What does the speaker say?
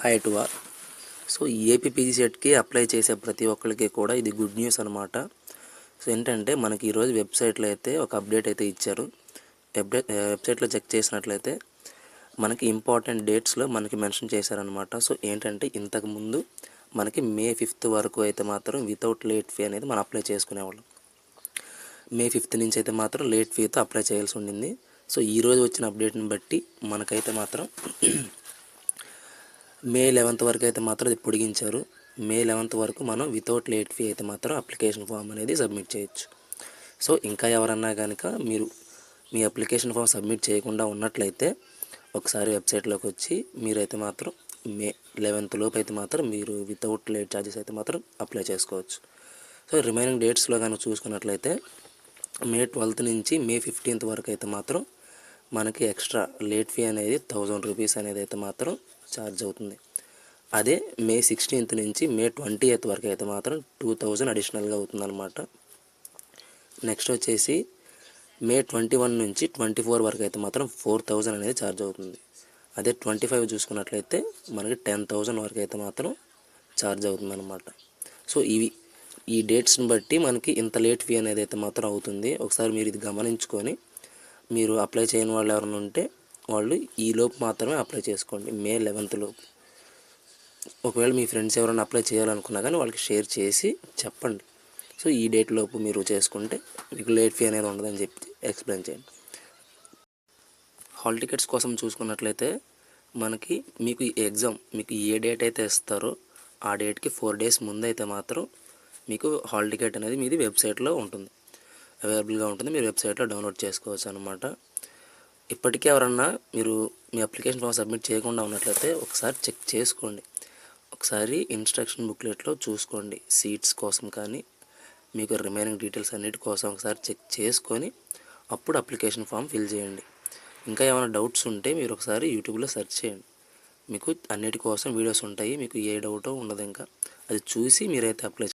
Hi to all. So APPG సెట్కి apply చేసే ప్రతి ఒక్కరికి కూడా ఇది గుడ్ న్యూస్ అనమాట. సో ఏంటంటే మనకి ఈరోజు వెబ్సైట్లో అయితే ఒక అప్డేట్ అయితే ఇచ్చారు. వెబ్సైట్లో చెక్ చేసినట్లయితే మనకి ఇంపార్టెంట్ డేట్స్లో మనకి మెన్షన్ చేశారనమాట. సో ఏంటంటే ఇంతకుముందు మనకి మే 5th వరకు అయితే మాత్రం వితౌట్ లేట్ ఫీ అనేది మనం అప్లై చేసుకునేవాళ్ళం. మే 5th నుంచి అయితే మాత్రం లేట్ ఫీతో అప్లై చేయాల్సి ఉండింది. సో ఈరోజు వచ్చిన అప్డేట్ని బట్టి మనకైతే మాత్రం మే 11th వరకు అయితే మాత్రం ఇది పొడిగించారు. మే 11th వరకు మనం వితౌట్ లేట్ ఫీ అయితే మాత్రం అప్లికేషన్ ఫామ్ అనేది సబ్మిట్ చేయొచ్చు. సో ఇంకా ఎవరన్నా కనుక మీరు మీ అప్లికేషన్ ఫామ్ సబ్మిట్ చేయకుండా ఉన్నట్లయితే ఒకసారి వెబ్సైట్లోకి వచ్చి మీరైతే మాత్రం మే 11th లోపు అయితే మాత్రం మీరు వితౌట్ లేట్ ఛార్జెస్ అయితే మాత్రం అప్లై చేసుకోవచ్చు. సో రిమైనింగ్ డేట్స్లో కనుక చూసుకున్నట్లయితే మే 12th నుంచి మే 15th వరకు అయితే మాత్రం మనకి ఎక్స్ట్రా లేట్ ఫీ అనేది 1000 రూపీస్ అనేది అయితే మాత్రం ఛార్జ్ అవుతుంది. అదే మే 16th నుంచి మే 20th వరకు అయితే మాత్రం 2000 అడిషనల్గా అవుతుందన్నమాట. నెక్స్ట్ వచ్చేసి మే 21 నుంచి 24 వరకు అయితే మాత్రం 4000 అనేది ఛార్జ్ అవుతుంది. అదే 25 చూసుకున్నట్లయితే మనకి 10,000 వరకు అయితే మాత్రం ఛార్జ్ అవుతుందన్నమాట. సో ఈ డేట్స్ని బట్టి మనకి ఇంత లేట్ ఫీ అనేది అయితే మాత్రం అవుతుంది. ఒకసారి మీరు ఇది గమనించుకొని మీరు అప్లై చేయని వాళ్ళు ఎవరైనా ఉంటే వాళ్ళు ఈలోపు మాత్రమే అప్లై చేసుకోండి, మే 11th లోపు. ఒకవేళ మీ ఫ్రెండ్స్ ఎవరైనా అప్లై చేయాలనుకున్నా కానీ వాళ్ళకి షేర్ చేసి చెప్పండి. సో ఈ డేట్ లోపు మీరు చేసుకుంటే మీకు లేట్ ఫీ అనేది ఉండదని చెప్పి ఎక్స్ప్లెయిన్ చేయండి. హాల్ టికెట్స్ కోసం చూసుకున్నట్లయితే మనకి మీకు మీకు ఏ డేట్ అయితే ఇస్తారో ఆ డేట్కి 4 days ముందు అయితే మాత్రం మీకు హాల్ టికెట్ అనేది మీది వెబ్సైట్లో ఉంటుంది, అవైలబుల్గా ఉంటుంది. మీరు వెబ్సైట్లో డౌన్లోడ్ చేసుకోవచ్చు అనమాట. ఇప్పటికీ ఎవరన్నా మీరు మీ అప్లికేషన్ ఫామ్ సబ్మిట్ చేయకుండా ఉన్నట్లయితే ఒకసారి చెక్ చేసుకోండి. ఒకసారి ఇన్స్ట్రక్షన్ బుక్లెట్లో చూసుకోండి. సీట్స్ కోసం కానీ మీకు రిమైనింగ్ డీటెయిల్స్ అన్నిటి కోసం ఒకసారి చెక్ చేసుకొని అప్పుడు అప్లికేషన్ ఫామ్ ఫిల్ చేయండి. ఇంకా ఏమైనా డౌట్స్ ఉంటే మీరు ఒకసారి యూట్యూబ్లో సెర్చ్ చేయండి. మీకు అన్నిటి కోసం వీడియోస్ ఉంటాయి. మీకు ఏ డౌటో ఉండదు, ఇంకా అది చూసి మీరైతే అప్లై